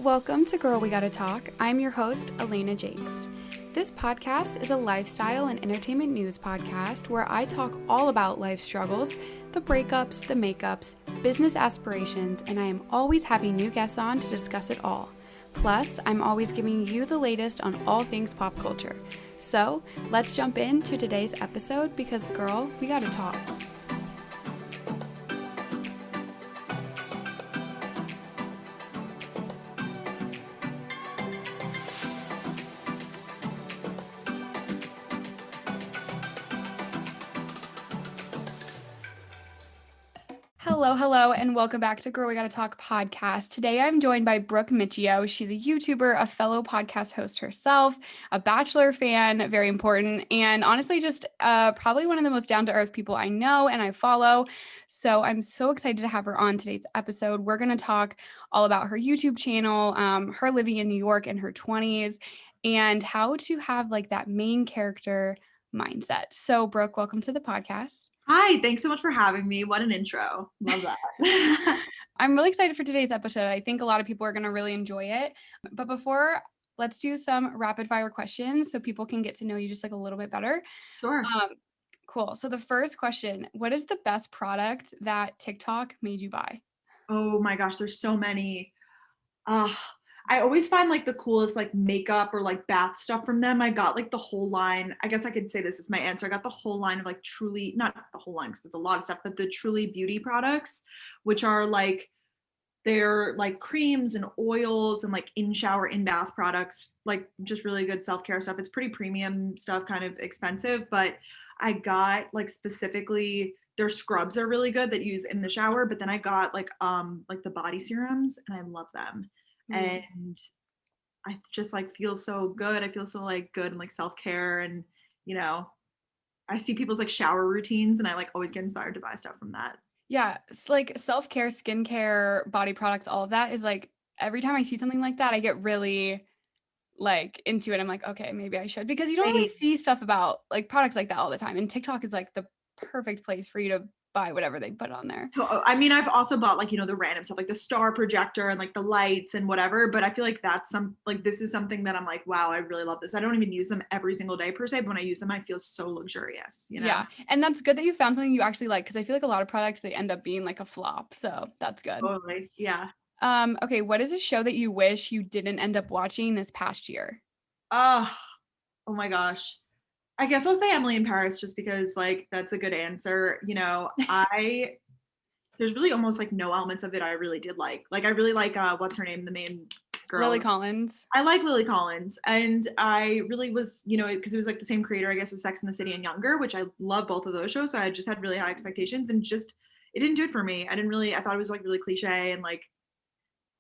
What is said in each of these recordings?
Welcome to Girl We Gotta Talk. I'm your host, Elena Jakes. This podcast is a lifestyle and entertainment news podcast where I talk all about life struggles, the breakups, the makeups, business aspirations, and I am always having new guests on to discuss it all. Plus, I'm always giving you the latest on all things pop culture. So, let's jump into today's episode because, girl, we gotta talk. Hello, and welcome back to Girl We Gotta Talk podcast. Today I'm joined by Brooke Miccio. She's a YouTuber, a fellow podcast host herself, a Bachelor fan, very important, and honestly just probably one of the most down-to-earth people I know and I follow. So I'm so excited to have her on today's episode. We're going to talk all about her YouTube channel, her living in New York in her 20s, and how to have like that main character mindset. So Brooke, welcome to the podcast. Hi, thanks so much for having me. What an intro. Love that. I'm really excited for today's episode. I think a lot of people are going to really enjoy it. But before, let's do some rapid fire questions so people can get to know you just like a little bit better. Sure. Cool. So the first question, what is the best product that TikTok made you buy? Oh my gosh, there's so many. Uh, I always find like the coolest like makeup or like bath stuff from them. I got like the whole line. I guess I could say this is my answer. I got the whole line of like Truly, not the whole line because it's a lot of stuff, but the Truly beauty products, which are like they're like creams and oils and like in shower, in bath products, like just really good self-care stuff. It's pretty premium stuff, kind of expensive, but I got like specifically their scrubs are really good that you use in the shower, but then I got like the body serums and I love them. And I just like feel so good. I feel so like good and like self-care and you know, I see people's like shower routines and I like always get inspired to buy stuff from that. Yeah, it's like self-care, skincare, body products, all of that is like every time I see something like that, I get really like into it. I'm like, okay, maybe I should because you don't really see stuff about like products like that all the time. And TikTok is like the perfect place for you to buy whatever they put on there. I mean, I've also bought like, the random stuff like the star projector and like the lights and whatever, but I feel like this is something that I'm like, wow, I really love this. I don't even use them every single day per se, but when I use them, I feel so luxurious, Yeah. And that's good that you found something you actually like because I feel like a lot of products they end up being like a flop. So that's good. Totally. Yeah. Okay, what is a show that you wish you didn't end up watching this past year? Oh, oh my gosh. I guess I'll say Emily in Paris just because like that's a good answer. There's really almost like no elements of it I really did like. Like I really like what's her name, the main girl. Lily Collins. I like Lily Collins, and I really was, because it was like the same creator, I guess, as Sex and the City and Younger, which I love both of those shows. So I just had really high expectations, and just it didn't do it for me. I thought it was like really cliche and like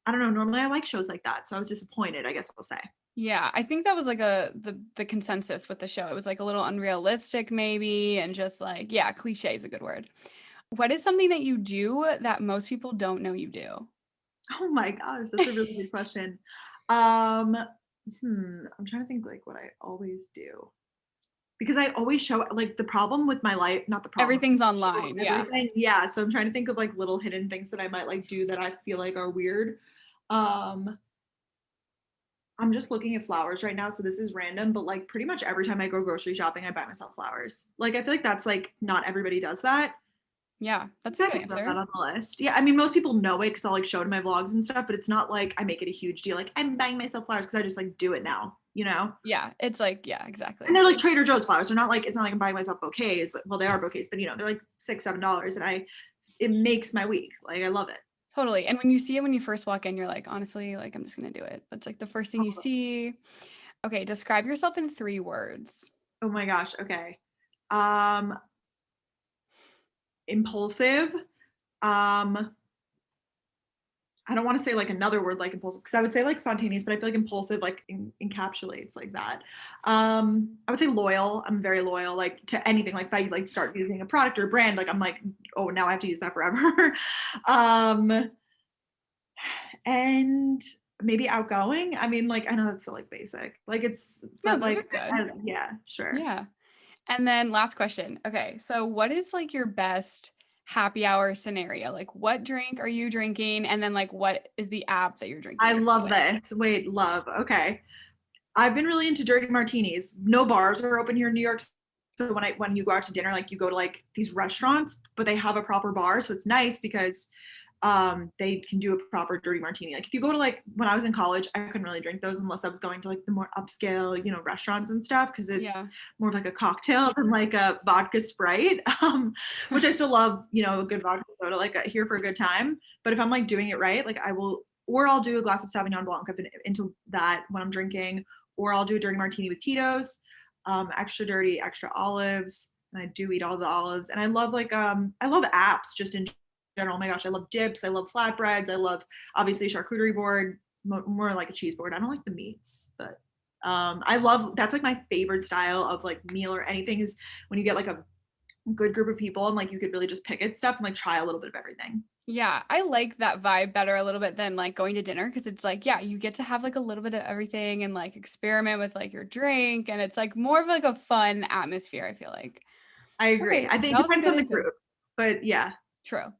I don't know. Normally I like shows like that, so I was disappointed, I guess I'll say. Yeah, I think that was like the consensus with the show. It was like a little unrealistic maybe and just like, yeah, cliche is a good word. What is something that you do that most people don't know you do? Oh my gosh, that's a really good question. Um, I'm trying to think like what I always do. Because I always show like the problem with my life, not the problem. Everything's online. Yeah. Everything. Yeah. So I'm trying to think of like little hidden things that I might like do that I feel like are weird. Um, I'm just looking at flowers right now, so this is random, but like pretty much every time I go grocery shopping, I buy myself flowers. Like I feel like that's like not everybody does that. Yeah, that's a good Put answer. that on the list. Yeah, I mean most people know it because I'll like show it in my vlogs and stuff, but it's not like I make it a huge deal. Like I'm buying myself flowers because I just like do it now, you know? Yeah, it's like, yeah, exactly. And they're like Trader Joe's flowers. They're not like it's not like I'm buying myself bouquets. Well, they are bouquets, but they're like $6, $7, and it makes my week. Like I love it. Totally. And when you see it when you first walk in, you're like, honestly, like I'm just gonna do it. That's like the first thing you see. Okay, describe yourself in 3 words. Oh my gosh. Okay. Um, impulsive. I don't want to say like another word like impulsive because I would say like spontaneous, but I feel like impulsive like encapsulates like that. I would say loyal. I'm very loyal like to anything. Like if I like start using a product or a brand, like I'm like, oh, now I have to use that forever. And maybe outgoing. I mean, like I know that's so like basic. Like it's No, but those like are good. yeah, sure. Yeah. And then last question. Okay, so what is like your best happy hour scenario. Like what drink are you drinking? And then like what is the app that you're drinking I it love with? this. Wait, love. Okay. I've been really into dirty martinis. No bars are open here in New York. So when you go out to dinner, like you go to like these restaurants, but they have a proper bar. So it's nice because they can do a proper dirty martini. Like if you go to like when I was in college, I couldn't really drink those unless I was going to like the more upscale, restaurants and stuff because it's Yeah. more of like a cocktail than like a vodka Sprite, which I still love, a good vodka soda, like here for a good time. But if I'm like doing it right, like I will, or I'll do a glass of Sauvignon Blanc. I've been into that when I'm drinking, or I'll do a dirty martini with Tito's, extra dirty, extra olives. And I do eat all the olives. And I love I love apps just in general. Oh my gosh, I love dips. I love flatbreads. I love obviously charcuterie board, more like a cheese board. I don't like the meats, but I love that's like my favorite style of like meal or anything is when you get like a good group of people and like you could really just pick at stuff and like try a little bit of everything. Yeah, I like that vibe better a little bit than like going to dinner because it's like, yeah, you get to have like a little bit of everything and like experiment with like your drink and it's like more of like a fun atmosphere, I feel like. I agree. Okay, I think that it was a depends good on the answer. group, but yeah. True.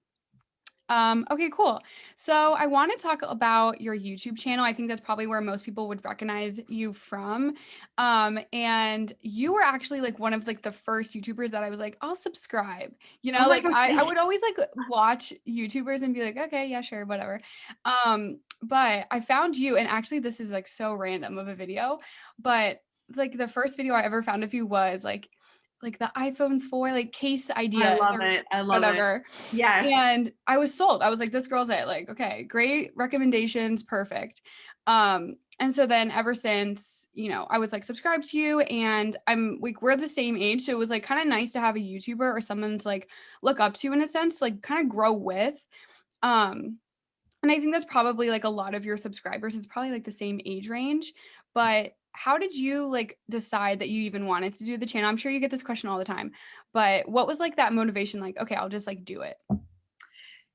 Okay, cool. So I want to talk about your YouTube channel. I think that's probably where most people would recognize you from. And you were actually like one of like the first YouTubers that I was like, I'll subscribe. Oh my Like gosh, I thank would always like watch YouTubers and be like, okay, yeah, sure, whatever. But I found you, and actually this is like so random of a video, but like the first video I ever found of you was like the iPhone 4 like case I ideas love or it. I love it. whatever. Yes. And I was sold. I was like, this girl's it. Like, okay, great recommendations, perfect. And so then ever since, I was like subscribed to you and I'm like, we're the same age. So it was like kind of nice to have a YouTuber or someone to like look up to in a sense, like kind of grow with. Um, and I think that's probably like a lot of your subscribers. It's probably like the same age range. But how did you like decide that you even wanted to do the channel? I'm sure you get this question all the time, but what was like that motivation? Like, okay, I'll just like do it.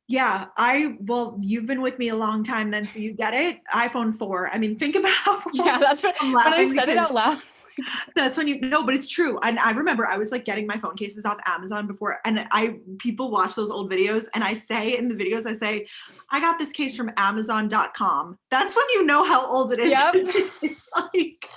Yeah, well, you've been with me a long time then, so you get it. iPhone 4. I mean, think about Yeah, that's what I'm when I laughing said it because out loud. that's when you no, but it's true. And I remember I was like getting my phone cases off Amazon before, and people watch those old videos, and I say in the videos, I say, I got this case from Amazon.com. That's when you know how old it is. Yep. It's like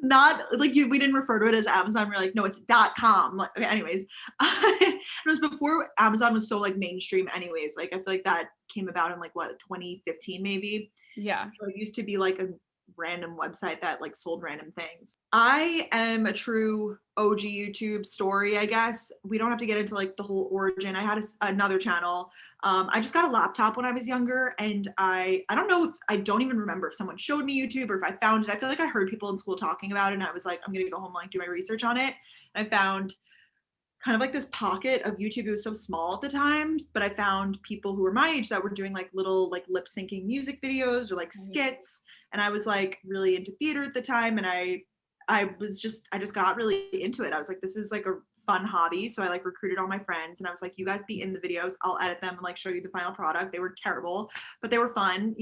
not like we didn't refer to it as Amazon. We're like, no, it's .com. Like, okay, anyways, it was before Amazon was so like mainstream. Anyways, like I feel like that came about in like what 2015 maybe. Yeah. So it used to be like a random website that like sold random things. I am a true OG YouTube story, I guess. We don't have to get into like the whole origin. I had another channel. I just got a laptop when I was younger, and I don't know if I don't even remember if someone showed me YouTube or if I found it. I feel like I heard people in school talking about it, and I was like, I'm gonna go home and like do my research on it. And I found kind of like this pocket of YouTube. It was so small at the times, but I found people who were my age that were doing like little like lip syncing music videos or like skits. And I was like really into theater at the time. And I just got really into it. I was like, this is like a fun hobby. So I like recruited all my friends and I was like, you guys be in the videos. I'll edit them and like show you the final product. They were terrible, but they were fun,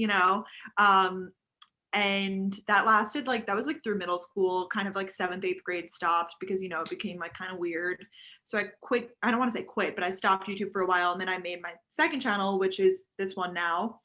and that lasted like that was like through middle school, kind of like 7th 8th grade stopped because it became like kind of weird. So I quit. I don't want to say quit, but I stopped YouTube for a while, and then I made my second channel, which is this one now.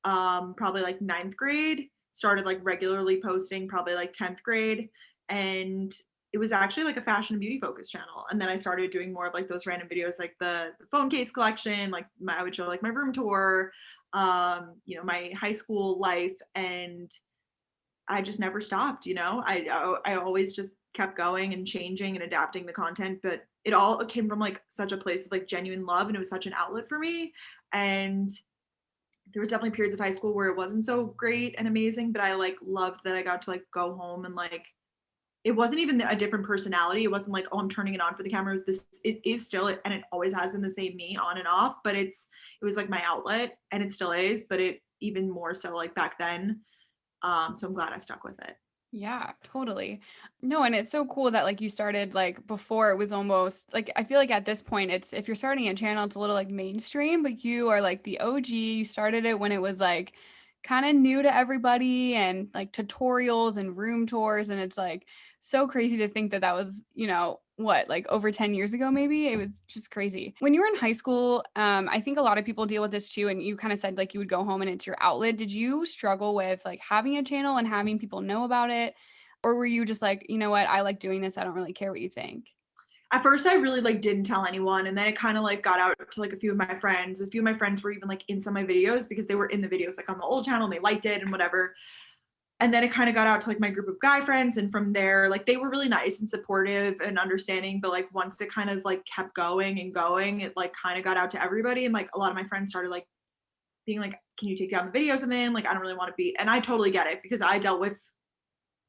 Probably like 9th grade, started like regularly posting probably like 10th grade, and it was actually like a fashion and beauty focused channel. And then I started doing more of like those random videos, like the phone case collection, like I would show like my room tour, my high school life, and I just never stopped. I always just kept going and changing and adapting the content, but it all came from like such a place of like genuine love, and it was such an outlet for me. And there was definitely periods of high school where it wasn't so great and amazing, but I like loved that I got to like go home and like it wasn't even a different personality. It wasn't like, oh, I'm turning it on for the camera. It is still, and it always has been the same me on and off, but it was like my outlet, and it still is, but it even more so like back then. So I'm glad I stuck with it. Yeah, totally. No, and it's so cool that like you started like before it was almost like I feel like at this point it's if you're starting a channel, it's a little like mainstream, but you are like the OG. You started it when it was like kind of new to everybody and like tutorials and room tours. And it's like so crazy to think that that was, what, like over 10 years ago, maybe. It was just crazy. When you were in high school, I think a lot of people deal with this too. And you kind of said like you would go home and it's your outlet. Did you struggle with like having a channel and having people know about it? Or were you just like, you know what, I like doing this. I don't really care what you think? At first I really like didn't tell anyone, and then it kind of like got out to like a few of my friends. A few of my friends were even like in some of my videos because they were in the videos like on the old channel and they liked it and whatever. And then it kind of got out to like my group of guy friends, and from there like they were really nice and supportive and understanding, but like once it kind of like kept going and going, it like kind of got out to everybody, and like a lot of my friends started like being like, can you take down the videos I'm in, like I don't really want to be. And I totally get it because I dealt with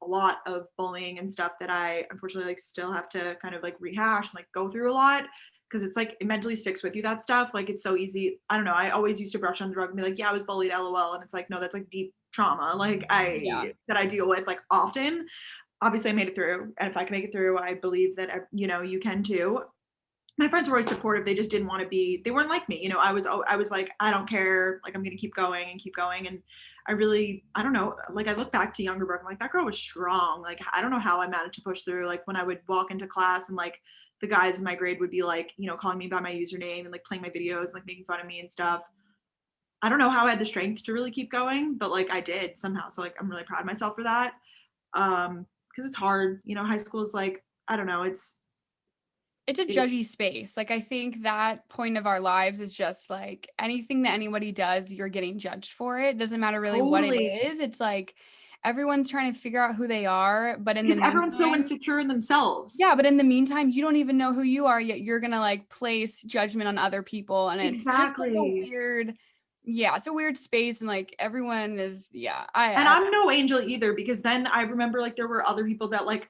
a lot of bullying and stuff that I unfortunately like still have to kind of like rehash and like go through a lot, because it's like it mentally sticks with you, that stuff. Like it's so easy. I don't know. I always used to brush on the rug and be like, yeah, I was bullied, LOL. And it's like, no, that's like deep trauma, like Yeah. that I deal with like often. Obviously I made it through. And if I can make it through, I believe that, you can too. My friends were always supportive. They just didn't want to be, they weren't like me. I was like, I don't care. Like I'm going to keep going and keep going. And I don't know, like I look back to younger Brooke, I'm like, that girl was strong. Like, I don't know how I managed to push through. Like when I would walk into class and like the guys in my grade would be like, calling me by my username and like playing my videos, like making fun of me and stuff. I don't know how I had the strength to really keep going, but like I did somehow. So like, I'm really proud of myself for that. Cause it's hard, high school is like, I don't know. It's a It judgy space. Like I think that point of our lives is just like anything that anybody does, you're getting judged for it. Doesn't matter really what it totally, is. It's like everyone's trying to figure out who they are, but in the because everyone's so meantime, insecure in themselves. yeah, but in the meantime, you don't even know who you are yet. You're gonna like place judgment on other people, and it's just like a Exactly. weird, yeah, it's a weird space, and like everyone is, yeah, And I I'm no angel either, because then I remember like there were other people that like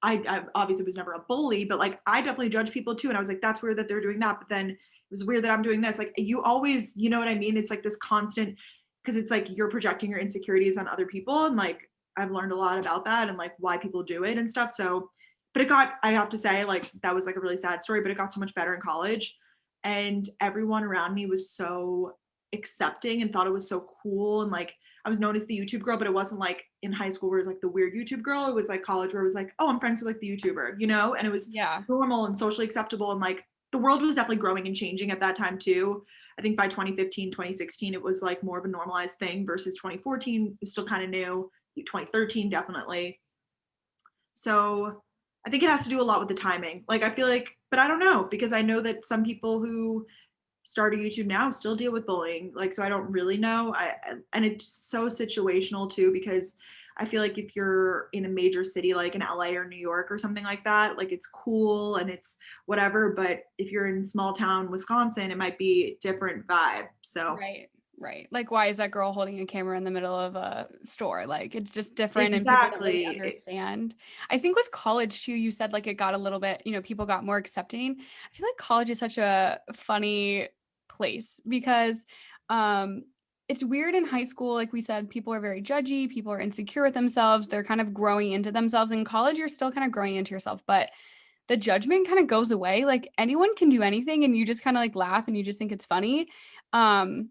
I obviously was never a bully, but like I definitely judge people too. And I was like, that's weird that they're doing that. But then it was weird that I'm doing this. Like you always, you know what I mean? It's like this constant, because it's like you're projecting your insecurities on other people. And like I've learned a lot about that and like why people do it and stuff. So, but I have to say, like that was like a really sad story, but it got so much better in college. And everyone around me was so accepting and thought it was so cool. And like I was known as the YouTube girl, but it wasn't like in high school where it was like the weird YouTube girl. It was like college where it was like, oh, I'm friends with like the YouTuber, and it was yeah, normal and socially acceptable. And like the world was definitely growing and changing at that time too. I think by 2015, 2016, it was like more of a normalized thing versus 2014, it was still kind of new. 2013, definitely. So I think it has to do a lot with the timing. Like I feel like, but I don't know, because I know that some people who start a YouTube now still deal with bullying. Like, so I don't really know. And it's so situational too, because I feel like if you're in a major city like in LA or New York or something like that, like it's cool and it's whatever. But if you're in small town Wisconsin, it might be a different vibe. So right. Right. Like, why is that girl holding a camera in the middle of a store? Like, it's just different and people don't really exactly. understand. I think with college too, you said like it got a little bit, people got more accepting. I feel like college is such a funny place because it's weird in high school. Like we said, people are very judgy, people are insecure with themselves, they're kind of growing into themselves. In college, you're still kind of growing into yourself, but the judgment kind of goes away. Like anyone can do anything and you just kind of like laugh and you just think it's funny. Um,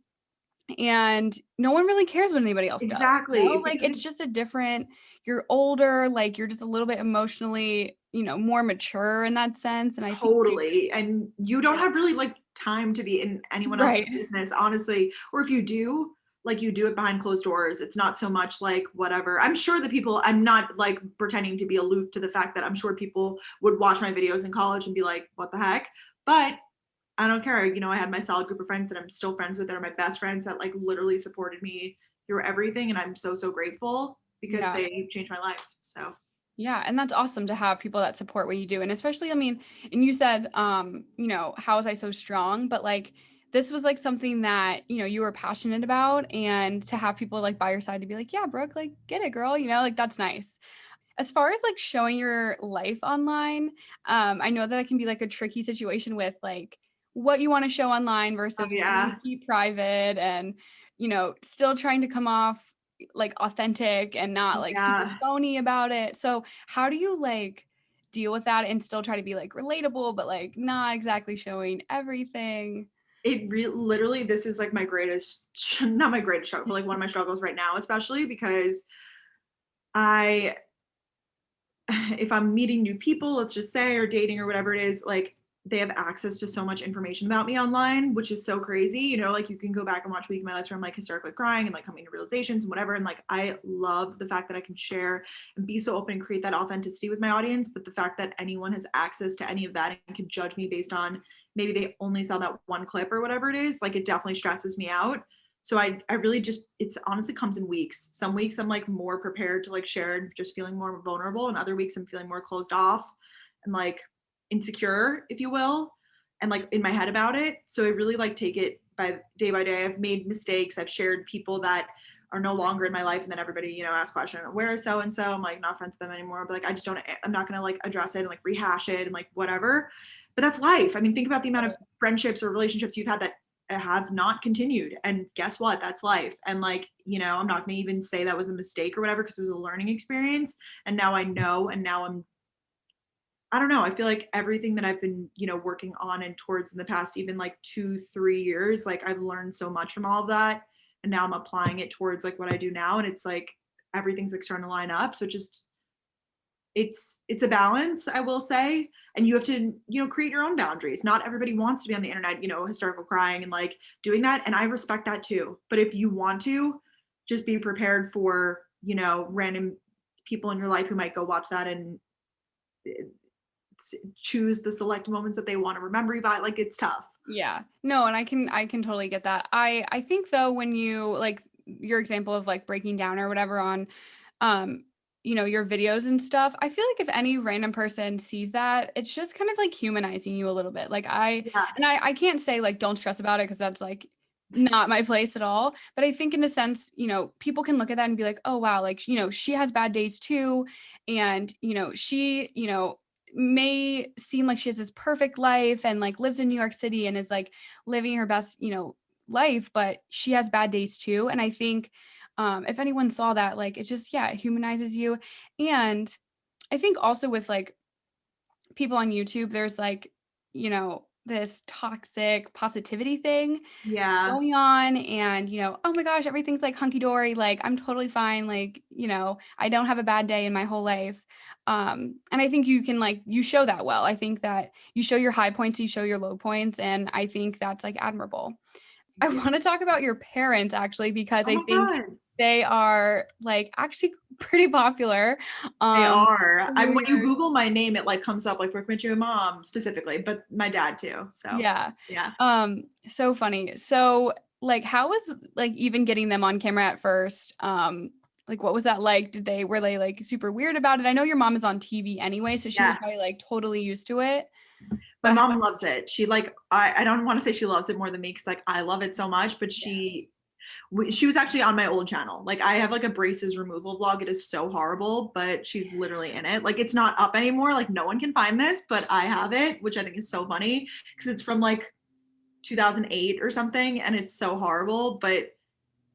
and no one really cares what anybody else does, Exactly. Like Because it's just a different, you're older, like you're just a little bit emotionally, more mature in that sense. And I think like, totally. And you don't yeah, have really like time to be in anyone right. else's business, honestly. Or if you do, like you do it behind closed doors. It's not so much like whatever. I'm sure the people, I'm not like pretending to be aloof to the fact that I'm sure people would watch my videos in college and be like, what the heck? But I don't care. I had my solid group of friends that I'm still friends with that are my best friends that like literally supported me through everything. And I'm so, so grateful because Yeah. they changed my life. So Yeah, and that's awesome to have people that support what you do. And especially, I mean, and you said, how was I so strong? But like this was like something that, you were passionate about. And to have people like by your side to be like, yeah, Brooke, like get it, girl, like that's nice. As far as like showing your life online, I know that it can be like a tricky situation with like what you want to show online oh, versus what you want yeah. to keep private and, still trying to come off like authentic and not like super Yeah. phony about it. So, how do you like deal with that and still try to be like relatable, but like not exactly showing everything? literally, this is like my greatest, not my greatest struggle, but like one of my struggles right now, especially because I, if I'm meeting new people, let's just say, or dating or whatever it is, like they have access to so much information about me online, which is so crazy. You know, like you can go back and watch Week of My Life where I'm like hysterically crying and like coming to realizations and whatever. And like I love the fact that I can share and be so open and create that authenticity with my audience. But the fact that anyone has access to any of that and can judge me based on maybe they only saw that one clip or whatever it is, like it definitely stresses me out. So I really just, it's honestly comes in weeks. Some weeks I'm like more prepared to like share and just feeling more vulnerable, and other weeks I'm feeling more closed off and like insecure, if you will, and like in my head about it. So I really like take it by day. I've made mistakes. I've shared people that are no longer in my life, and then everybody, you know, asks question, where is so and so? I'm like not friends with them anymore. But like I just don't, I'm not gonna like address it and like rehash it and like whatever. But that's life. I mean, think about the amount of friendships or relationships you've had that have not continued, and guess what, that's life. And like, you know, I'm not going to even say that was a mistake or whatever, because it was a learning experience, and now I know, and now I don't know, I feel like everything that I've been, you know, working on and towards in the past even like 2-3 years, like I've learned so much from all of that, and now I'm applying it towards like what I do now, and it's like everything's like starting to line up. So just it's a balance, I will say, and you have to, you know, create your own boundaries. Not everybody wants to be on the internet, you know, hysterical crying and like doing that, and I respect that too. But if you want to, just be prepared for, you know, random people in your life who might go watch that and choose the select moments that they want to remember you by. Like it's tough. Yeah. No, and I can totally get that. I think though, when you like your example of like breaking down or whatever on um your videos and stuff, I feel like if any random person sees that, it's just kind of like humanizing you a little bit. Like Yeah. I can't say like don't stress about it, because that's like not my place at all. But I think in a sense, people can look at that and be like, oh wow, like, she has bad days too. And, she, may seem like she has this perfect life and like lives in New York City and is like living her best, life, but she has bad days too. And I think if anyone saw that, like it just, yeah, it humanizes you. And I think also with like people on YouTube, there's like, this toxic positivity thing Yeah. going on, and oh my gosh, everything's like hunky dory, like I'm totally fine, like I don't have a bad day in my whole life. And I think you can, like, you show that well. I think that you show your high points, you show your low points, and I think that's like admirable. I Yeah. want to talk about your parents actually, because Oh I my think God. they are like actually pretty popular. They are. Through When you your Google my name, it like comes up like Brooke Miccio mom specifically, but my dad too. So Yeah. yeah. So funny. So, like, how was like even getting them on camera at first? Like, what was that like? Were they like super weird about it? I know your mom is on TV anyway, so she was Yeah. probably like totally used to it. My But mom loves it. She like I don't want to say she loves it more than me because like I love it so much, but yeah, she was actually on my old channel. Like I have like a braces removal vlog. It is so horrible, but she's literally in it. Like it's not up anymore. Like no one can find this, but I have it, which I think is so funny because it's from like 2008 or something, and it's so horrible. But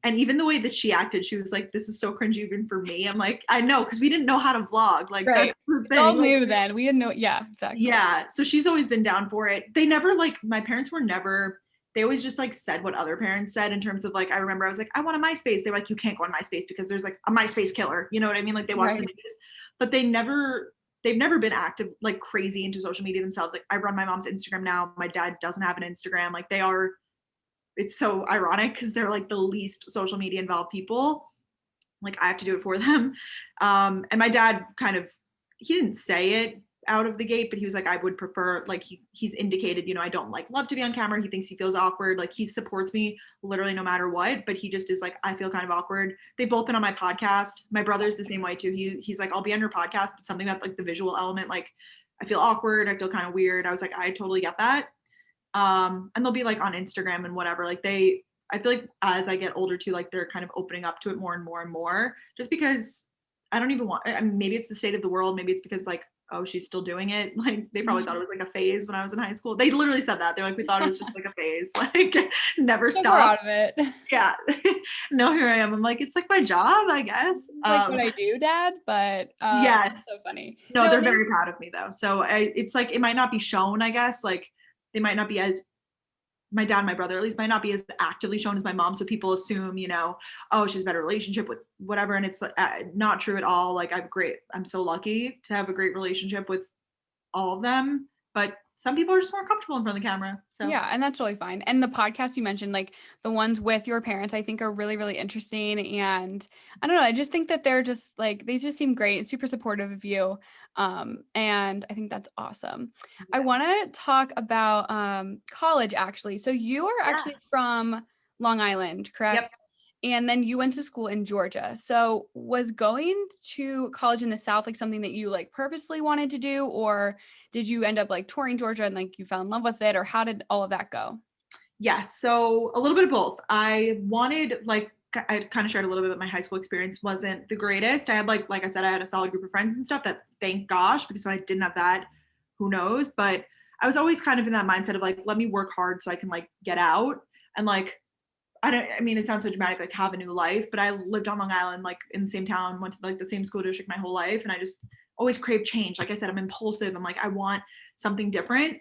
and even the way that she acted, she was like, "This is so cringy even for me." I'm like, I know, because we didn't know how to vlog. Like that's right. the It's all thing. Like new then. We didn't know. Yeah, exactly. yeah, so she's always been down for it. They never like my parents were never, they always just like said what other parents said in terms of like I remember I was like I want a MySpace. They were like you can't go on MySpace because there's like a MySpace killer. You know what I mean? Like they watch the Right. news, but they've never been active like crazy into social media themselves. Like I run my mom's Instagram now. My dad doesn't have an Instagram. Like they are, it's so ironic because they're like the least social media involved people. Like I have to do it for them. And my dad kind of, he didn't say it out of the gate, but he was like, I would prefer, like he's indicated, you know, I don't like love to be on camera. He thinks he feels awkward. Like he supports me literally no matter what, but he just is like, I feel kind of awkward. They've both been on my podcast. My brother's the same way too. He's like, I'll be on your podcast, but something about like the visual element, like I feel awkward. I feel kind of weird. I was like, I totally get that. And they'll be like on Instagram and whatever. Like I feel like as I get older too, like they're kind of opening up to it more and more and more, just because I don't even want, I mean, maybe it's the state of the world. Maybe it's because like, oh, she's still doing it. Like they probably thought it was like a phase when I was in high school. They literally said that. They're like, we thought it was just like a phase, like never Like we're stop. out of it. This Yeah. No, here I am. I'm like, it's like my job, I guess. is like what I do, Dad. But that's so Yes. funny. No, No, they're very proud of me though. So it's like, it might not be shown, I guess. Like they might not be as my dad and my brother at least might not be as actively shown as my mom. So people assume, you know, oh, she has a better relationship with whatever. And it's not true at all. Like I'm so lucky to have a great relationship with all of them, but some people are just more comfortable in front of the camera. So Yeah, and that's really fine. And the podcasts you mentioned, like the ones with your parents, I think are really, really interesting. And I don't know, I just think that they're just like they just seem great and super supportive of you. And I think that's awesome. I yeah. want to talk about college actually. So you are Yeah. actually from Long Island, correct? Yep. And then you went to school in Georgia. So was going to college in the South like something that you like purposely wanted to do, or did you end up like touring Georgia and like you fell in love with it, or how did all of that go? Yes. So a little bit of both. I wanted like I kind of shared a little bit of my high school experience wasn't the greatest. I had like I said, I had a solid group of friends and stuff that thank gosh, because if I didn't have that, who knows? But I was always kind of in that mindset of like, let me work hard so I can like get out and like I mean, it sounds so dramatic, like have a new life, but I lived on Long Island, like in the same town, went to like the same school district my whole life. And I just always crave change. Like I said, I'm impulsive. I'm like, I want something different.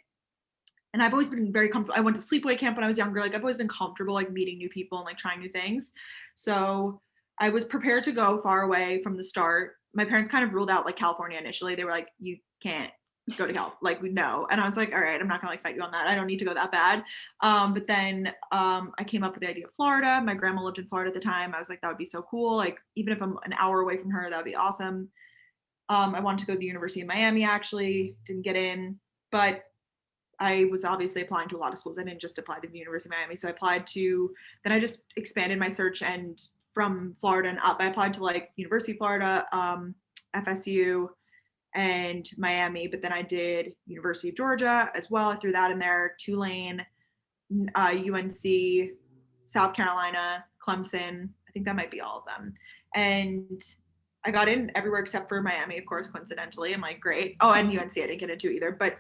And I've always been very comfortable. I went to sleepaway camp when I was younger. Like I've always been comfortable, like meeting new people and like trying new things. So I was prepared to go far away from the start. My parents kind of ruled out like California initially. They were like, you can't go to Cal, like we know. And I was like, all right, I'm not gonna like fight you on that. I don't need to go that bad. But then I came up with the idea of Florida. My grandma lived in Florida at the time. I was like, that would be so cool. Like even if I'm an hour away from her, that would be awesome. I wanted to go to the University of Miami actually, didn't get in, but I was obviously applying to a lot of schools. I didn't just apply to the University of Miami. So I applied to, then I just expanded my search and from Florida and up, I applied to like University of Florida, FSU, and Miami. But then I did University of Georgia as well. I threw that in there, Tulane, UNC, South Carolina, Clemson. I think that might be all of them. And I got in everywhere except for Miami, of course, coincidentally. I'm like, great. Oh, and UNC I didn't get into either. But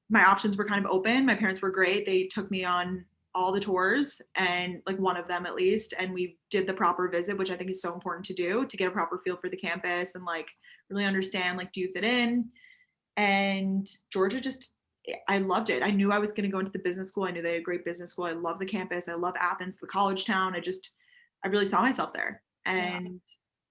my options were kind of open. My parents were great. They took me on all the tours and like one of them at least. And we did the proper visit, which I think is so important to do to get a proper feel for the campus and like really understand, like, do you fit in? And Georgia just, I loved it. I knew I was going to go into the business school. I knew they had a great business school. I love the campus. I love Athens, the college town. I really saw myself there. Yeah. And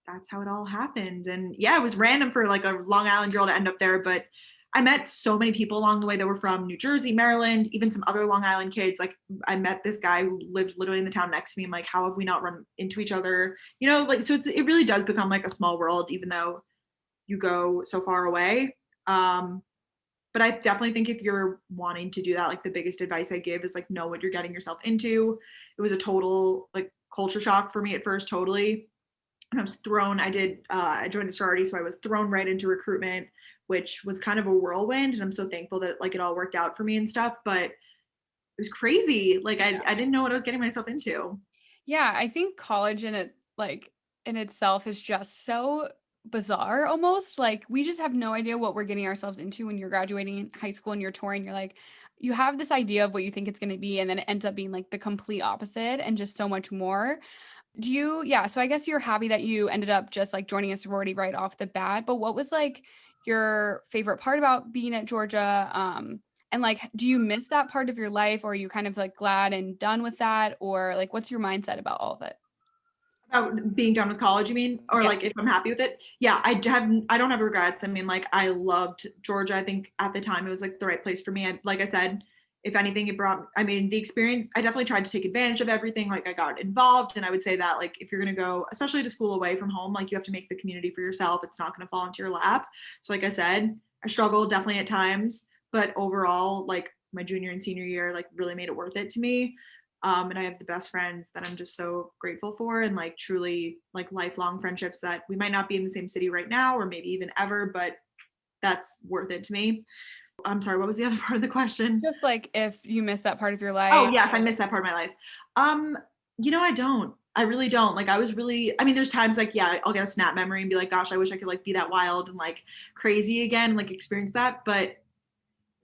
that's how it all happened. And yeah, it was random for like a Long Island girl to end up there, but I met so many people along the way that were from New Jersey, Maryland, even some other Long Island kids. Like I met this guy who lived literally in the town next to me. I'm like, how have we not run into each other? You know, like, so it really does become like a small world, even though you go so far away. But I definitely think if you're wanting to do that, like the biggest advice I give is like, know what you're getting yourself into. It was a total like culture shock for me at first, totally. And I was thrown, I joined a sorority, so I was thrown right into recruitment, which was kind of a whirlwind. And I'm so thankful that like it all worked out for me and stuff, but it was crazy. Like I didn't know what I was getting myself into. Yeah, I think college in it like in itself is just so bizarre almost. Like we just have no idea what we're getting ourselves into when you're graduating high school and you're touring. You're like, you have this idea of what you think it's going to be, and then it ends up being like the complete opposite and just so much more. Yeah, so I guess you're happy that you ended up just like joining a sorority right off the bat, but what was like your favorite part about being at Georgia? And like, do you miss that part of your life, or are you kind of like glad and done with that? Or like, what's your mindset about all of it? About being done with college, you mean? Or Yeah. like if I'm happy with it? Yeah, I don't have regrets. I mean, like I loved Georgia. I think at the time it was like the right place for me. Like I said, if anything, I mean, the experience, I definitely tried to take advantage of everything. Like I got involved, and I would say that like if you're gonna go, especially to school away from home, like you have to make the community for yourself. It's not gonna fall into your lap. So like I said, I struggled definitely at times, but overall, like my junior and senior year, like really made it worth it to me. And I have the best friends that I'm just so grateful for, and like truly like lifelong friendships that we might not be in the same city right now or maybe even ever, but that's worth it to me. I'm sorry, what was the other part of the question? Just like if you miss that part of your Oh life. yeah, if I miss that part of my life. Um, I don't. I really don't. Like I was really, I mean, there's times like, yeah, I'll get a snap memory and be like, gosh, I wish I could like be that wild and like crazy again, and, like experience that. But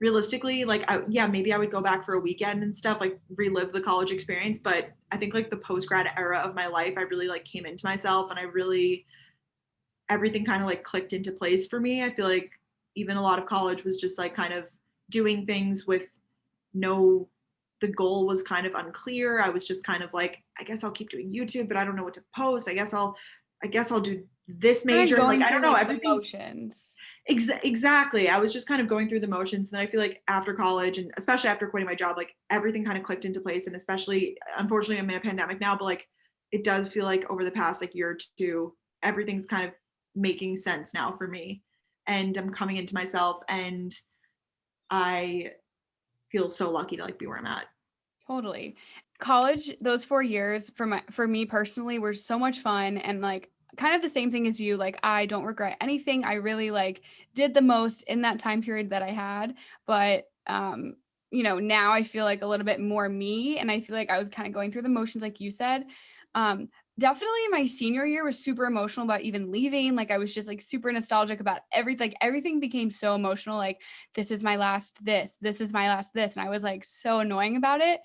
realistically, like yeah, maybe I would go back for a weekend and stuff, like relive the college experience. But I think like the post grad era of my life, I really like came into myself, and I really everything kind of like clicked into place for me. I feel like even a lot of college was just like kind of doing things with no the goal was kind of unclear. I was just kind of like, I guess I'll keep doing YouTube, but I don't know what to post. I guess I'll do this Kind of major. Like, going I don't through know, like the everything. motions. Exactly. I was just kind of going through the motions. And then I feel like after college and especially after quitting my job, like everything kind of clicked into place. And especially, unfortunately, I'm in a pandemic now, but like it does feel like over the past like year or two, everything's kind of making sense now for me. And I'm coming into myself and I feel so lucky to like be where I'm at. Totally. College, those 4 years for me personally were so much fun and like kind of the same thing as you. Like I don't regret anything. I really like did the most in that time period that I had. But now I feel like a little bit more me and I feel like I was kind of going through the motions like you said. Um, Definitely my senior year was super emotional about even leaving. Like I was just like super nostalgic about everything. Like everything became so emotional. Like this is my last this is my last this. And I was like so annoying about it.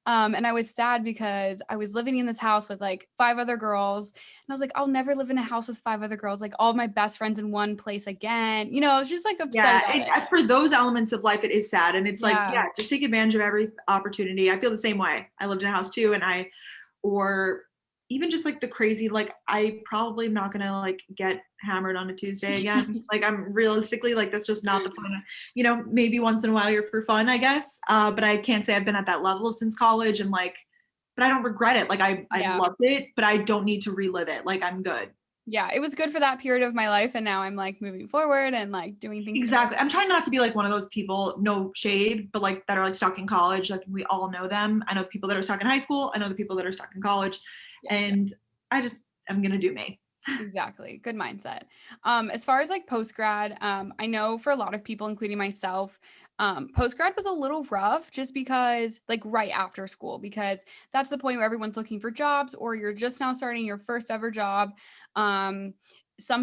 And I was sad because I was living in this house with like 5 other girls. And I was like, I'll never live in a house with 5 other girls, like all of my best friends in one place again. I was just like upset Yeah, about it. for those elements of life, it is sad. And it's like, Yeah. yeah, just take advantage of every opportunity. I feel the same way. I lived in a house too, or even just like the crazy, like I probably am not gonna like get hammered on a Tuesday again. Like I'm realistically like that's just not the fun. Maybe once in a while you're for fun, I guess. But I can't say I've been at that level since college and like, but I don't regret it. Like I Yeah. loved it, but I don't need to relive it. Like I'm good. Yeah. It was good for that period of my life. And now I'm like moving forward and like doing things Exactly. I'm trying not to be like one of those people, no shade, but like that are like stuck in college. Like we all know them. I know the people that are stuck in high school. I know the people that are stuck in college. Yeah. And I'm gonna do me. Exactly. Good mindset. As far as like post grad, I know for a lot of people, including myself, post grad was a little rough just because like right after school, because that's the point where everyone's looking for jobs or you're just now starting your first ever job. Most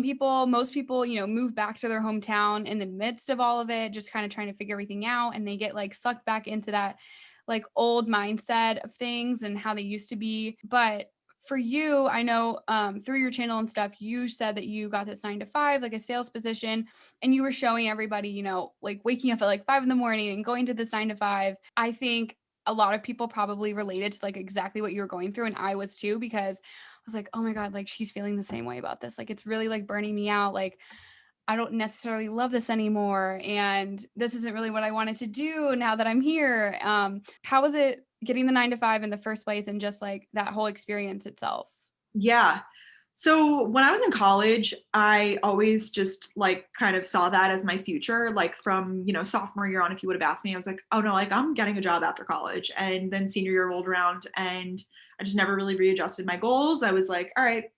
people, move back to their hometown in the midst of all of it, just kind of trying to figure everything out. And they get like sucked back into that like old mindset of things and how they used to be. But for you, I know through your channel and stuff, you said that you got this 9 to 5, like a sales position, and you were showing everybody, like waking up at like 5 in the morning and going to this 9 to 5. I think a lot of people probably related to like exactly what you were going through. And I was too, because I was like, oh my God, like she's feeling the same way about this. Like it's really like burning me out. Like I don't necessarily love this anymore. And this isn't really what I wanted to do now that I'm here. How was it getting the 9 to 5 in the first place and just like that whole experience itself? Yeah. So when I was in college, I always just like kind of saw that as my future. Like from, sophomore year on, if you would have asked me, I was like, oh no, like I'm getting a job after college. And then senior year rolled around and I just never really readjusted my goals. I was like, all right,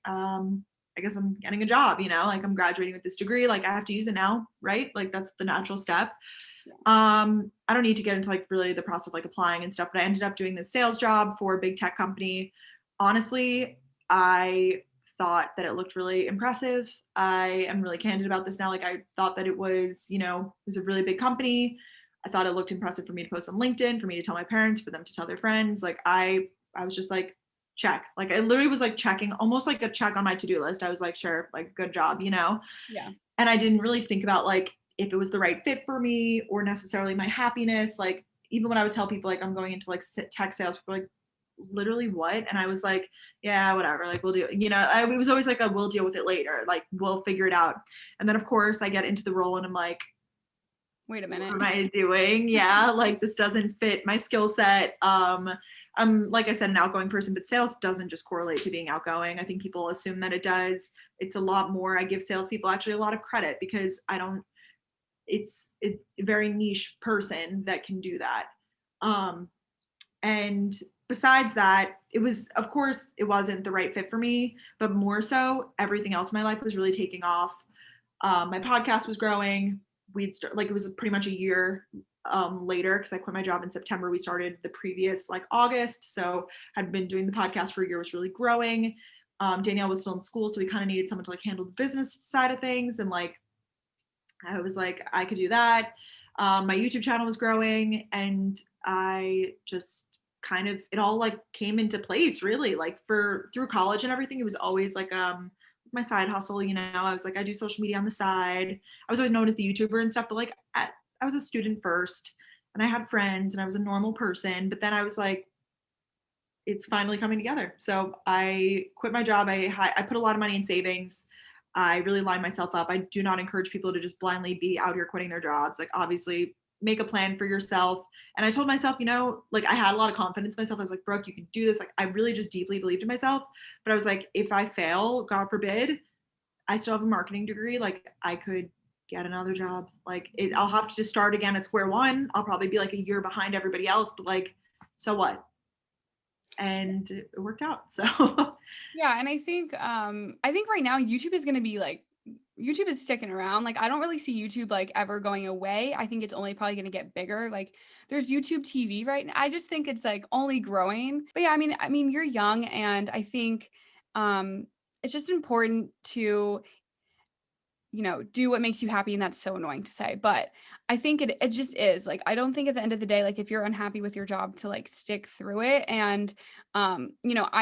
I guess I'm getting a job, like I'm graduating with this degree, like I have to use it now, right? Like that's the natural step. I don't need to get into like really the process of like applying and stuff, but I ended up doing this sales job for a big tech company. Honestly, I thought that it looked really impressive. I am really candid about this now. Like I thought that it was a really big company. I thought it looked impressive for me to post on LinkedIn, for me to tell my parents, for them to tell their friends. Like I was just like, check. Like I literally was like checking, almost like a check on my to-do list. I was like, sure, like good job. Yeah. And I didn't really think about like if it was the right fit for me or necessarily my happiness. Like even when I would tell people like I'm going into like tech sales, people were like, literally what? And I was like, yeah, whatever, like we'll do it. It was always like a we'll deal with it later, like we'll figure it out. And then of course I get into the role and I'm like, Wait a what minute. am I doing? Yeah, like this doesn't fit my skill set. I'm, like I said, an outgoing person, but sales doesn't just correlate to being outgoing. I think people assume that it does. It's a lot more. I give salespeople actually a lot of credit because it's a very niche person that can do that. And besides that, of course, it wasn't the right fit for me, but more so, everything else in my life was really taking off. My podcast was growing. It was pretty much a year later because I quit my job in September. We started the previous like August. So had been doing the podcast for a year, was really growing. Danielle was still in school, so we kind of needed someone to like handle the business side of things. And like, I was like, I could do that. My YouTube channel was growing and I just kind of, it all like came into place really like through college and everything. It was always like, my side hustle, I was like, I do social media on the side. I was always known as the YouTuber and stuff, but like I was a student first. and I had friends and I was a normal person. But then I was like, it's finally coming together. So I quit my job. I put a lot of money in savings. I really lined myself up. I do not encourage people to just blindly be out here quitting their jobs. Like, obviously, make a plan for yourself. And I told myself, like, I had a lot of confidence in myself. I was like, Brooke, you can do this. Like, I really just deeply believed in myself. But I was like, if I fail, God forbid, I still have a marketing degree. Like, I could get another job. Like, I'll have to just start again at square one. I'll probably be like a year behind everybody else, but like, so what? And it worked out. So Yeah, and I think right now YouTube is going to be like YouTube is sticking around. Like I don't really see YouTube like ever going away. I think it's only probably going to get bigger. Like there's YouTube TV right now. I just think it's like only growing. But yeah, I mean you're young and I think um it's just important to do what makes you happy. And that's so annoying to say. But I think it just is. Like, I don't think at the end of the day, like if you're unhappy with your job to like stick through it. And I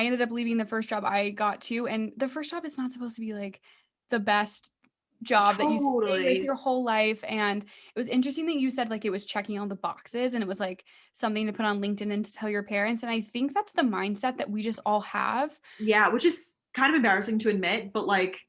ended up leaving the first job I got to. And the first job is not supposed to be like the best job that you stay with totally. your whole life. And it was interesting that you said like it was checking all the boxes and it was like something to put on LinkedIn and to tell your parents. And I think that's the mindset that we just all have. Yeah, which is kind of embarrassing to admit, but like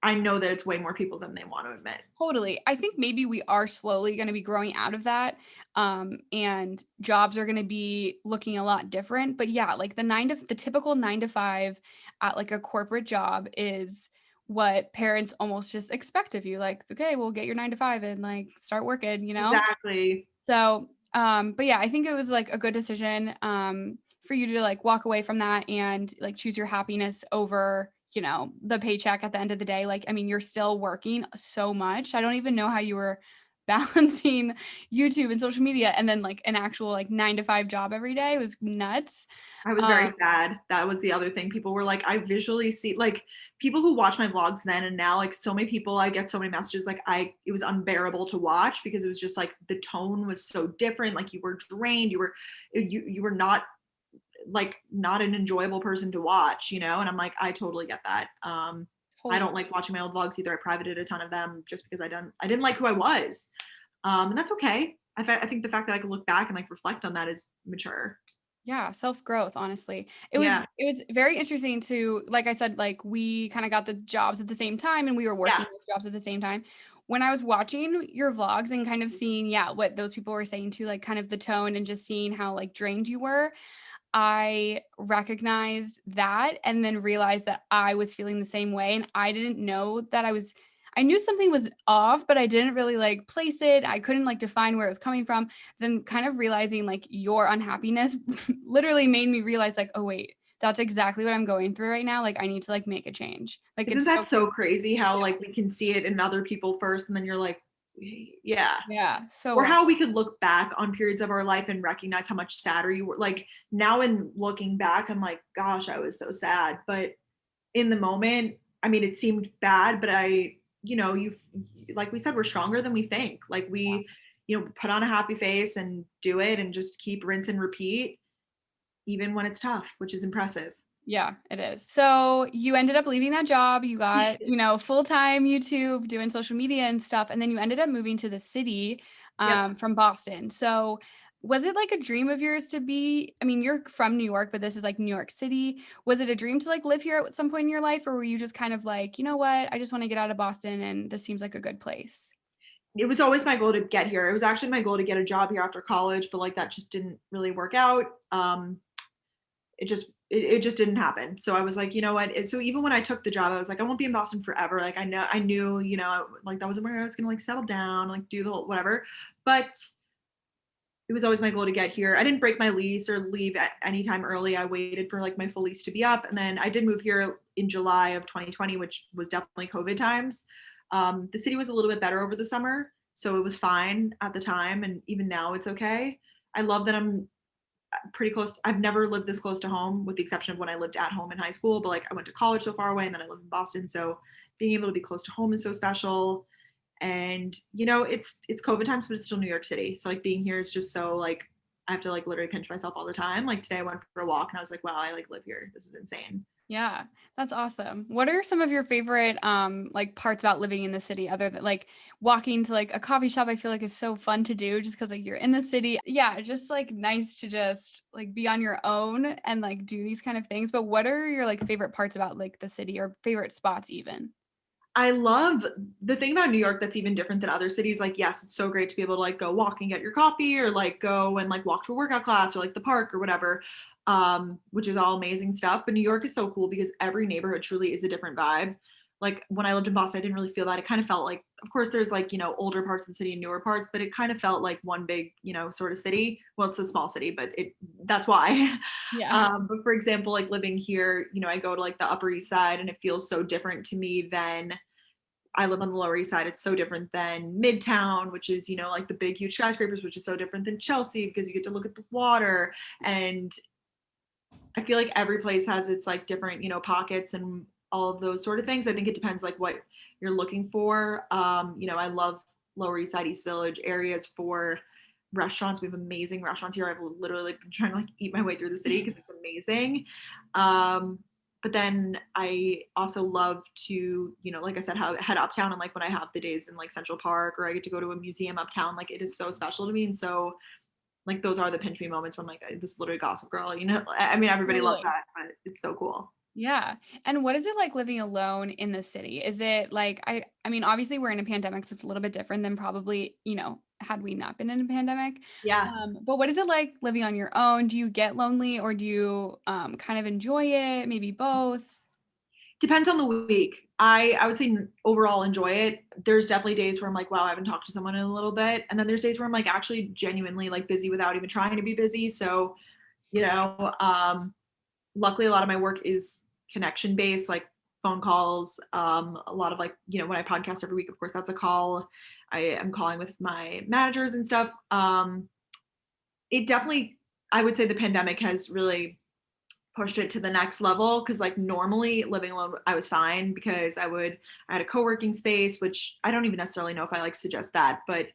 I know that it's way more people than they want to admit. Totally. I think maybe we are slowly going to be growing out of that. And jobs are going to be looking a lot different. But yeah, like the typical 9 to 5 at like a corporate job is what parents almost just expect of you. Like, okay, we'll get your 9 to 5 and like start working. Exactly. So, but yeah, I think it was like a good decision for you to like walk away from that and like choose your happiness over, the paycheck at the end of the day. Like, I mean, you're still working so much. I don't even know how you were balancing YouTube and social media and then like an actual like 9 to 5 job every day. It was nuts. I was very sad. That was the other thing. People were like, I visually see like people who watch my vlogs then and now, like so many people, I get so many messages like it was unbearable to watch because it was just like the tone was so different. Like you were drained, you were not like not an enjoyable person to watch, and I'm like, I totally get that. I Totally. don't like watching my old vlogs either. I privated a ton of them just because I didn't like who I was. And that's okay. I think the fact that I can look back and like reflect on that is mature. Yeah, self-growth, honestly. It was Yeah. it was very interesting to like I said, like we kind of got the jobs at the same time and we were Yeah. working those jobs at the same time. When I was watching your vlogs and kind of seeing, yeah, what those people were saying too, like kind of the tone and just seeing how like drained you were, I recognized that and then realized that I was feeling the same way. And I didn't know that I knew something was off, but I didn't really like place it. I couldn't like define where it was coming from. Then kind of realizing like your unhappiness literally made me realize like, oh wait, that's exactly what I'm going through right now. Like I need to like make a change. Like Isn't it's so that so crazy. crazy how Yeah. like we can see it in other people first and then you're like, yeah. Yeah. So Or how we could look back on periods of our life and recognize how much sadder you were. Like now in looking back, I'm like, gosh, I was so sad. But in the moment, I mean, it seemed bad, but you like we said, we're stronger than we think. Like we, put on a happy face and do it and just keep rinse and repeat, even when it's tough, which is impressive. yeah, it is. So you ended up leaving that job. You got, full-time YouTube doing social media and stuff. And then you ended up moving to the city Yep. from Boston. So was it like a dream of yours to be, I mean, you're from New York, but this is like New York City. Was it a dream to like live here at some point in your life? Or were you just kind of like, you know what? I just want to get out of Boston and this seems like a good place. It was always my goal to get here. It was actually my goal to get a job here after college, but like that just didn't really work out. It just didn't happen. So I was like, you know what? So even when I took the job, I was like, I won't be in Boston forever. Like I knew, like that wasn't where I was gonna like settle down, like do the whole whatever. But it was always my goal to get here. I didn't break my lease or leave at any time early. I waited for like my full lease to be up, and then I did move here in July of 2020, which was definitely COVID times. The city was a little bit better over the summer, so it was fine at the time, and even now it's okay. I love that I'm pretty close. I've never lived this close to home, with the exception of when I lived at home in high school. But like I went to college so far away, and then I live in Boston, so being able to be close to home is so special. And it's COVID times, but it's still New York City. So like being here is just so like I have to like literally pinch myself all the time. Like today I went for a walk and I was like, wow, I like live here. This is insane. Yeah, that's awesome. What are some of your favorite like parts about living in the city other than like walking to like a coffee shop I feel like is so fun to do just because like you're in the city. Yeah, just like nice to just like be on your own and like do these kind of things. But what are your like favorite parts about like the city or favorite spots even? I love the thing about New York that's even different than other cities. Like, yes, it's so great to be able to like go walk and get your coffee or like go and like walk to a workout class or like the park or whatever, which is all amazing stuff. But New York is so cool because every neighborhood truly is a different vibe. Like when I lived in Boston, I didn't really feel that. It kind of felt like, of course, there's like, older parts of the city and newer parts, but it kind of felt like one big, sort of city. Well, it's a small city, but that's why. Yeah. But for example, like living here, I go to like the Upper East Side and it feels so different to me than I live on the Lower East Side. It's so different than Midtown, which is, like the big, huge skyscrapers, which is so different than Chelsea because you get to look at the water. And I feel like every place has its like different, pockets and all of those sort of things. I think it depends like what you're looking for. I love Lower East Side, East Village areas for restaurants. We have amazing restaurants here. I've literally been trying to like eat my way through the city because it's amazing. Um, but then I also love to, like I said, head uptown and like when I have the days in like Central Park or I get to go to a museum uptown, like it is so special to me. And so like those are the pinch me moments when I'm like this is literally Gossip Girl, I mean everybody loves Totally. that, but it's so cool. Yeah. And what is it like living alone in the city? Is it like I mean obviously we're in a pandemic so it's a little bit different than probably, had we not been in a pandemic. Yeah, But what is it like living on your own? Do you get lonely or do you kind of enjoy it? Maybe both? depends on the week. I would say overall enjoy it. There's definitely days where I'm like, wow, I haven't talked to someone in a little bit, and then there's days where I'm like actually genuinely like busy without even trying to be busy. So you know, luckily a lot of my work is connection based, like phone calls. A lot of like when I podcast every week, of course that's a call. I am calling with my managers and stuff. It definitely, I would say the pandemic has really pushed it to the next level because like normally living alone I was fine because I had a co-working space, which I don't even necessarily know if I like suggest that, but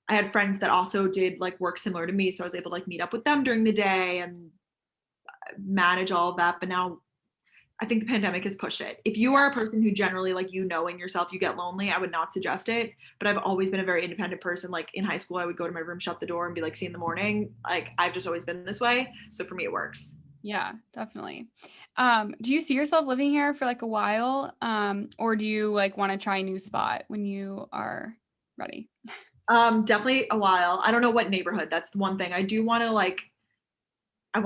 I had friends that also did like work similar to me, so I was able to like meet up with them during the day and manage all of that. But now I think the pandemic has pushed it. If you are a person who generally like in yourself you get lonely, I would not suggest it. But I've always been a very independent person. Like in high school I would go to my room, shut the door and be like see you in the morning. Like I've just always been this way, so for me it works. Yeah, definitely. Do you see yourself living here for like a while? Or do you like want to try a new spot when you are ready? Definitely a while. I don't know what neighborhood. That's the one thing. I want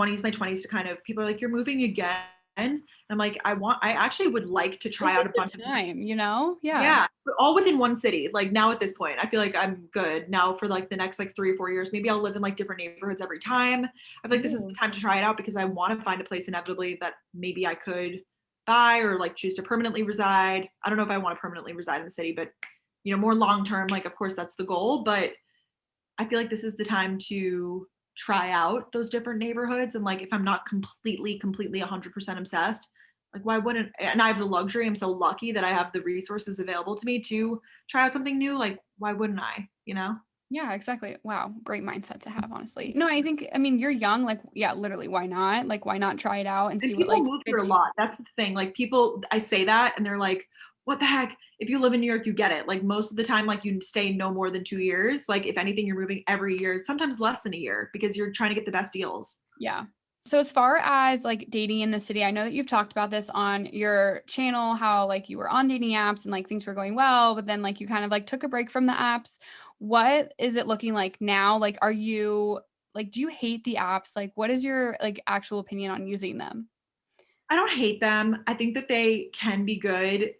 to use my 20s to kind of people are like, you're moving again. And I'm like, I actually would like to try This is out a bunch the of different, time, you know? Yeah. yeah, but all within one city. Like now at this point, I feel like I'm good now for like the next like 3 or 4 years. Maybe I'll live in like different neighborhoods every time. I feel like this is the Ooh. time to try it out because I want to find a place inevitably that maybe I could buy or like choose to permanently reside. I don't know if I want to permanently reside in the city, but more long term, like of course that's the goal. But I feel like this is the time to try out those different neighborhoods. And like, if I'm not completely 100% obsessed, like, why wouldn't, and I have the luxury, I'm so lucky that I have the resources available to me to try out something new. Like, why wouldn't I, you know? Yeah, exactly. Wow, great mindset to have, honestly. No, I think, I mean, you're young, like, yeah, literally, why not? Like, why not try it out and And see what people like move here a fits you? lot. That's the thing. Like, people, I say that and they're like, what the heck? If you live in New York, you get it. Like, most of the time, like, you stay no more than 2 years. Like, if anything, you're moving every year, sometimes less than a year because you're trying to get the best deals. Yeah. So as far as like dating in the city, I know that you've talked about this on your channel, how like you were on dating apps and like things were going well, but then like you kind of like took a break from the apps. What is it looking like now? Like, are you like, do you hate the apps? Like, what is your like actual opinion on using them? I don't hate them. I think that they can be good.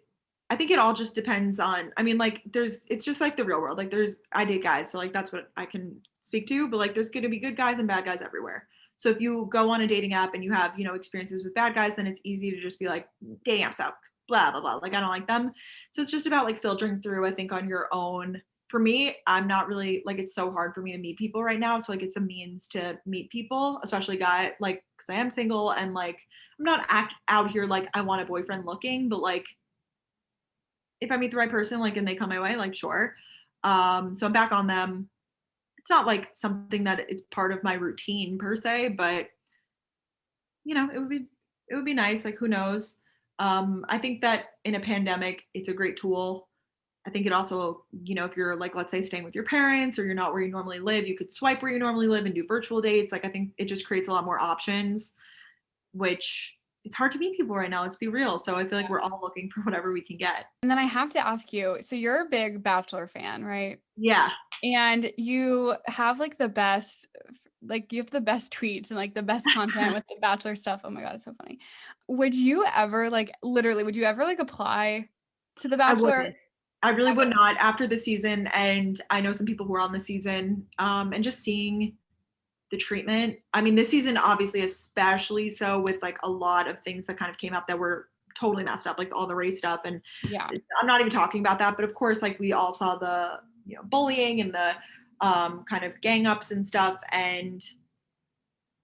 I think it all just depends on, I mean, like, it's just like the real world. Like, I date guys, so like that's what I can speak to, but like, there's going to be good guys and bad guys everywhere. So if you go on a dating app and you have, experiences with bad guys, then it's easy to just be like, dating apps out, blah, blah, blah. Like, I don't like them. So it's just about like filtering through, I think, on your own. For me, I'm not really like, it's so hard for me to meet people right now. So like, it's a means to meet people, especially like, because I am single and like, I'm not out here like I want a boyfriend looking, but like if I meet the right person, like and they come my way, like sure. So I'm back on them. It's not like something that it's part of my routine per se, but it it would be nice. Like, who knows? I think that in a pandemic, it's a great tool. I think it also, if you're like, let's say, staying with your parents or you're not where you normally live, you could swipe where you normally live and do virtual dates. Like, I think it just creates a lot more options, which it's hard to meet people right now. Let's be real. So I feel like we're all looking for whatever we can get. And then I have to ask you, so you're a big Bachelor fan, right? Yeah, And you have like the best, like you have the best tweets and like the best content with the Bachelor stuff. Oh my God, it's so funny. Would you ever like literally, would you ever like apply to the I Bachelor? wouldn't. I really would Ever? not after the season. And I know some people who are on the season, and just seeing the treatment. I mean, this season, obviously, especially so with like a lot of things that kind of came up that were totally messed up, like all the race stuff. And Yeah. I'm not even talking about that, but of course, like we all saw the, bullying and the kind of gang ups and stuff. And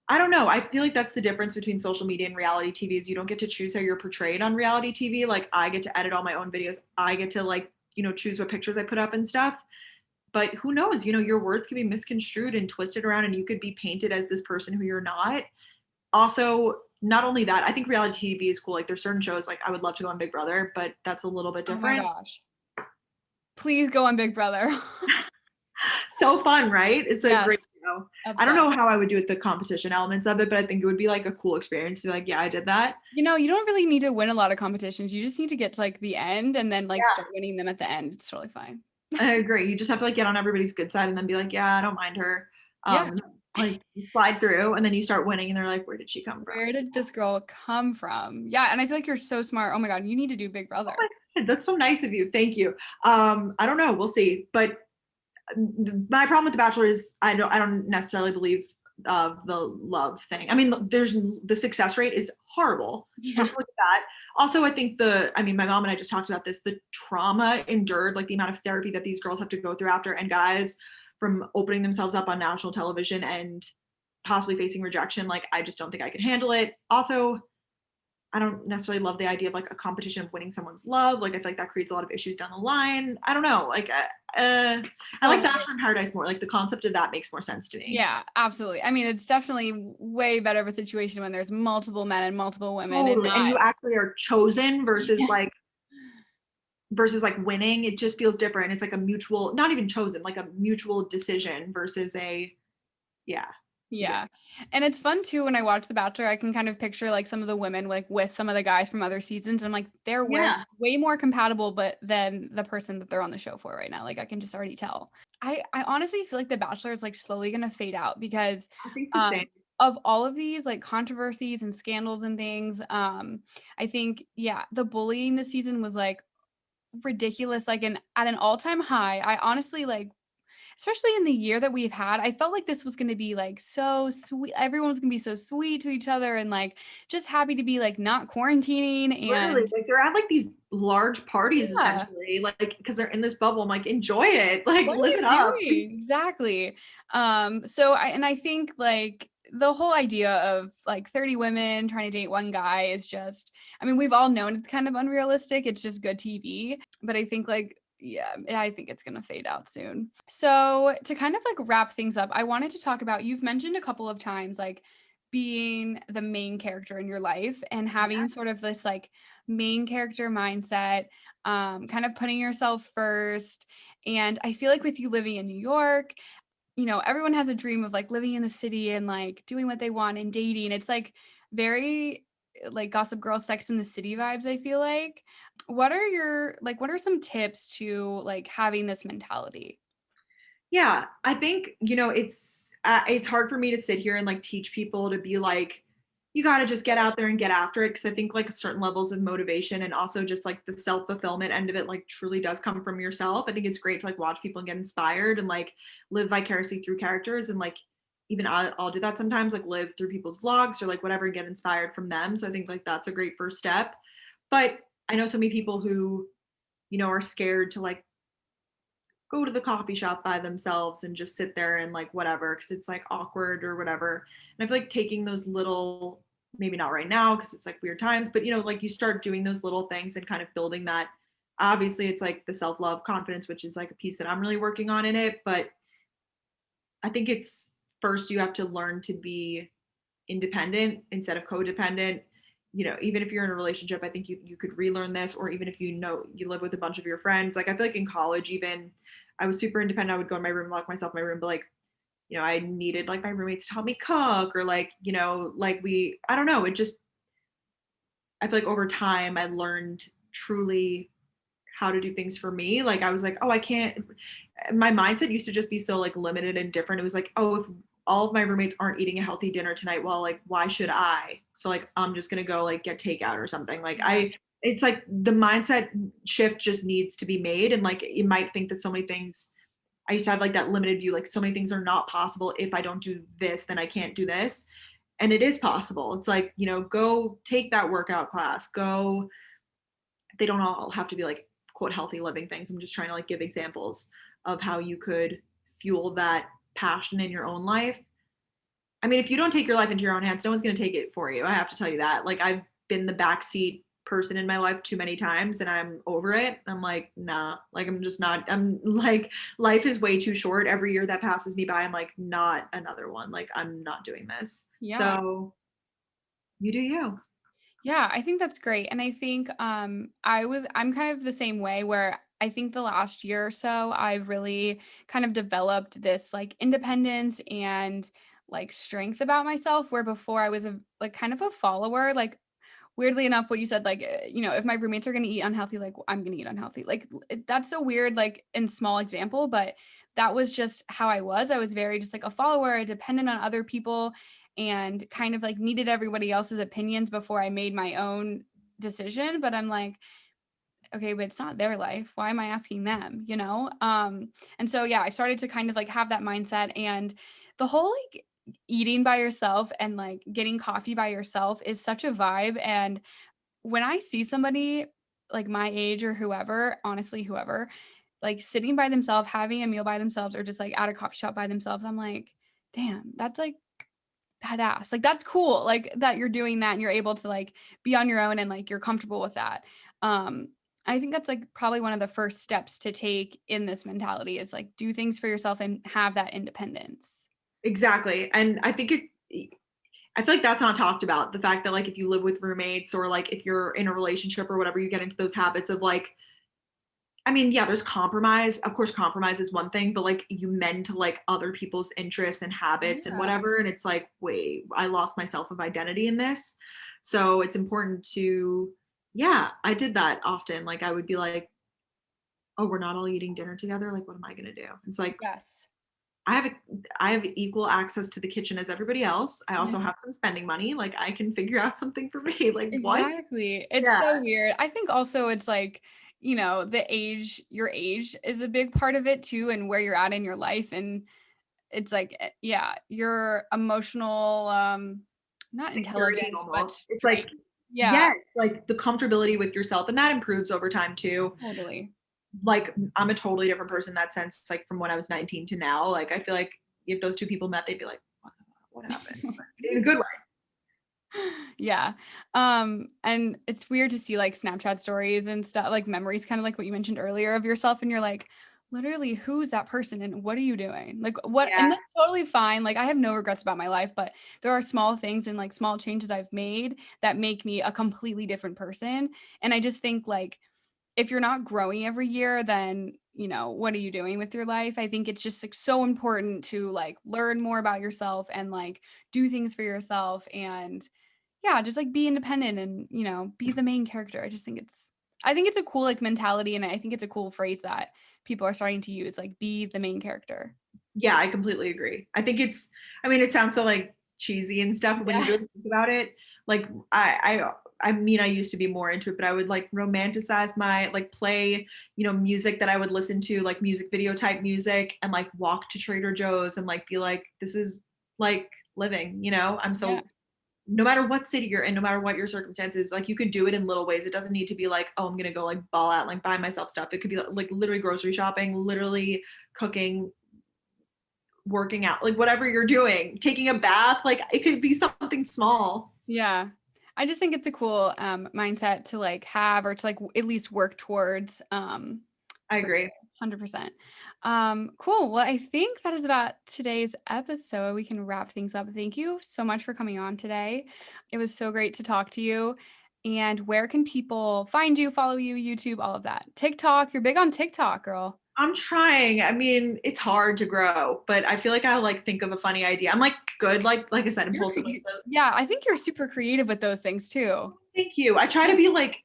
I don't know. I feel like that's the difference between social media and reality TV is you don't get to choose how you're portrayed on reality TV. Like I get to edit all my own videos. I get to like, choose what pictures I put up and stuff. But who knows, your words can be misconstrued and twisted around and you could be painted as this person who you're not. Also, not only that, I think reality TV is cool. Like there's certain shows like I would love to go on Big Brother, but that's a little bit Oh my different. gosh. Please go on Big Brother. So fun, right? It's a great Yes. show. I don't Obsessed. know how I would do with the competition elements of it, but I think it would be like a cool experience to be like, yeah, I did that. You know, you don't really need to win a lot of competitions. You just need to get to like the end and then like Yeah, start winning them at the end. It's totally fine. I agree. You just have to like get on everybody's good side and then be like, yeah, I don't mind her. Yeah. Like you slide through and then you start winning and they're like, where did she come from? Where did this girl come from? Yeah. And I feel like you're so smart. Oh my God, you need to do Big Oh Brother. my God, that's so nice of you. Thank you. I don't know. We'll see. But my problem with The Bachelor is I don't necessarily believe the love thing. I mean, there's the success rate is horrible. Yeah. Let's look at that. Also, I think my mom and I just talked about this, the trauma endured, like the amount of therapy that these girls have to go through after, and guys from opening themselves up on national television and possibly facing rejection. Like, I just don't think I could handle it. Also, I don't necessarily love the idea of like a competition of winning someone's love. Like I feel like that creates a lot of issues down the line. I don't know. Like I like Totally. Bachelor in Paradise more. Like the concept of that makes more sense to me. Yeah, absolutely. I mean, it's definitely way better of a situation when there's multiple men and multiple women and Totally. And not. you actually are chosen versus Yeah. like winning. It just feels different. It's like a mutual, not even chosen, like a mutual decision versus yeah. You get Yeah. And it's fun too when I watch The Bachelor, I can kind of picture like some of the women like with some of the guys from other seasons. And I'm like, they're Yeah. way more compatible, but than the person that they're on the show for right now. Like I can just already tell. I honestly feel like The Bachelor is like slowly gonna fade out because I think the um same. of all of these like controversies and scandals and things. I think, yeah, the bullying this season was like ridiculous, like at an all-time high. I honestly like especially in the year that we've had, I felt like this was going to be like so sweet. Everyone's going to be so sweet to each other and like just happy to be like not quarantining Literally, and like they're at like these large parties yeah, essentially, like because they're in this bubble. I'm like, enjoy it, like what are live you it up. doing? Exactly. So I think like the whole idea of like 30 women trying to date one guy is just, I mean, we've all known it's kind of unrealistic. It's just good TV. But I think like, yeah, I think it's going to fade out soon. So to kind of like wrap things up, I wanted to talk about, you've mentioned a couple of times like being the main character in your life and Yeah. having sort of this like main character mindset, kind of putting yourself first. And I feel like with you living in New York, you know, everyone has a dream of like living in the city and like doing what they want and dating. It's like very like Gossip Girl, Sex in the City vibes, I feel like. What are some tips to like having this mentality? Yeah, I think, it's hard for me to sit here and like teach people to be like, you got to just get out there and get after it. Cause I think like certain levels of motivation and also just like the self fulfillment end of it, like truly does come from yourself. I think it's great to like watch people and get inspired and like live vicariously through characters. And like, even I'll do that sometimes, like live through people's vlogs or like whatever and get inspired from them. So I think like that's a great first step. But I know so many people who, are scared to like go to the coffee shop by themselves and just sit there and like whatever because it's like awkward or whatever. And I feel like taking those little, maybe not right now because it's like weird times, but like you start doing those little things and kind of building that. Obviously, it's like the self-love confidence, which is like a piece that I'm really working on in it. But I think it's first you have to learn to be independent instead of codependent. even if you're in a relationship, I think you could relearn this, or even if you live with a bunch of your friends. Like I feel like in college, even I was super independent. I would go in my room, lock myself in my room, but like, I needed like my roommates to help me cook, or like, like I don't know, I feel like over time I learned truly how to do things for me. Like I was like, oh, I can't. My mindset used to just be so like limited and different. It was like, oh, if all of my roommates aren't eating a healthy dinner tonight, well, like why should I? So like I'm just gonna go like get takeout or something. Like Yeah. it's like the mindset shift just needs to be made. And like you might think that so many things. I used to have like that limited view, like so many things are not possible. If I don't do this, then I can't do this. And it is possible. It's like, go take that workout class, go. They don't all have to be like quote healthy living things. I'm just trying to like give examples of how you could fuel that passion in your own life. I mean, if you don't take your life into your own hands, no one's going to take it for you. I have to tell you that. Like I've been the backseat person in my life too many times, and I'm over it. I'm like, nah, like I'm just not. I'm like, life is way too short. Every year that passes me by, I'm like, not another one. Like I'm not doing this. Yeah. So you do you. Yeah, I think that's great. And I think I'm kind of the same way where I think the last year or so I've really kind of developed this like independence and like strength about myself where before I was like kind of a follower, like weirdly enough what you said, like if my roommates are going to eat unhealthy, like I'm going to eat unhealthy, like that's a weird like in small example, but that was just how I was very just like a follower, dependent on other people, and kind of like needed everybody else's opinions before I made my own decision. But I'm like, okay, but it's not their life, why am I asking them, and so yeah, I started to kind of like have that mindset. And the whole like eating by yourself and like getting coffee by yourself is such a vibe. And when I see somebody like my age or whoever, honestly, whoever, like sitting by themselves, having a meal by themselves, or just like at a coffee shop by themselves, I'm like, damn, that's like badass. Like that's cool. Like that you're doing that and you're able to like be on your own and like you're comfortable with that. I think that's like probably one of the first steps to take in this mentality is like do things for yourself and have that independence. Exactly. And I feel like that's not talked about. The fact that like if you live with roommates, or like if you're in a relationship or whatever, you get into those habits of like, I mean, yeah, there's compromise. Of course, compromise is one thing, but like you mend to like other people's interests and habits and Yeah. whatever. And it's like, wait, I lost my self of identity in this. So it's important to, yeah, I did that often. Like I would be like, oh, we're not all eating dinner together. Like, what am I gonna do? It's like Yes. I have a, I have equal access to the kitchen as everybody else. I also Yeah. have some spending money. Like I can figure out something for me. Like what? Exactly. It's Yeah. so weird. I think also it's like, the age, your age is a big part of it too, and where you're at in your life. And it's like, yeah, your emotional, not Security intelligence, but almost. It's like, strength. Yeah, yes, like the comfortability with yourself, and that improves over time too. totally. Like I'm a totally different person in that sense, like from when I was 19 to now. Like I feel like if those two people met, they'd be like, what happened? In a good way. Yeah. And it's weird to see like Snapchat stories and stuff, like memories, kind of like what you mentioned earlier of yourself. And you're like, literally, who's that person and what are you doing? Like, what? Yeah. And that's totally fine. Like, I have no regrets about my life, but there are small things and like small changes I've made that make me a completely different person. And I just think like, if you're not growing every year, then, what are you doing with your life? I think it's just like so important to like learn more about yourself and like do things for yourself and yeah, just like be independent and, be the main character. I think it's a cool like mentality, and I think it's a cool phrase that people are starting to use, like be the main character. Yeah, I completely agree. I think I mean, it sounds so like cheesy and stuff, but when you Yeah. really think about it, like I mean, I used to be more into it, but I would like romanticize my like play, music that I would listen to, like music video type music, and like walk to Trader Joe's and like be like, this is like living, I'm Yeah. so, no matter what city you're in, no matter what your circumstances, like you could do it in little ways. It doesn't need to be like, oh, I'm gonna go like ball out, like buy myself stuff. It could be like literally grocery shopping, literally cooking, working out, like whatever you're doing, taking a bath, like it could be something small. Yeah. I just think it's a cool mindset to like have or to like at least work towards. I agree. 100%. Cool. Well, I think that is about today's episode. We can wrap things up. Thank you so much for coming on today. It was so great to talk to you. And where can people find you, follow you, YouTube, all of that? TikTok. You're big on TikTok, girl. I'm trying. I mean, it's hard to grow, but I feel like I like think of a funny idea. I'm like good, like I said, impulsively. But Yeah, I think you're super creative with those things too. thank you. I try to be like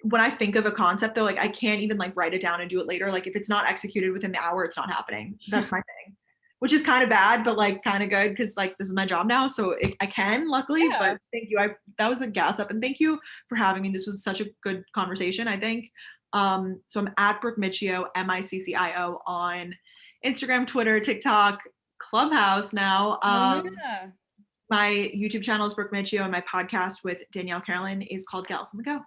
when I think of a concept, though, like I can't even like write it down and do it later. Like if it's not executed within the hour, it's not happening. That's my thing, which is kind of bad, but like kind of good because like this is my job now, so I can luckily. Yeah. But thank you. I that was a gas up, and thank you for having me. This was such a good conversation. I think. So I'm at Brooke Miccio, Miccio on Instagram, Twitter, TikTok, Clubhouse now. Oh yeah. My YouTube channel is Brooke Miccio, and my podcast with Danielle Carolyn is called Gals on the Go.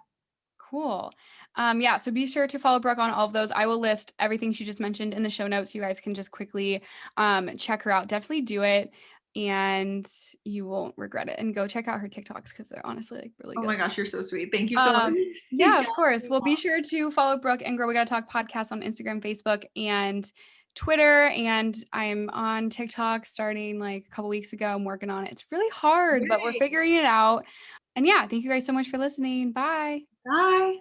Cool. Yeah, so be sure to follow Brooke on all of those. I will list everything she just mentioned in the show notes. You guys can just quickly check her out. Definitely do it and you won't regret it. And go check out her TikToks because they're honestly like really Oh good. my gosh, you're so sweet. Thank you so much. Yeah, of course. Well, be sure to follow Brooke and Girl We Gotta Talk podcast on Instagram, Facebook, and Twitter. And I'm on TikTok starting like a couple weeks ago. I'm working on it. It's really hard, but we're figuring it out. And yeah, thank you guys so much for listening. Bye. Bye.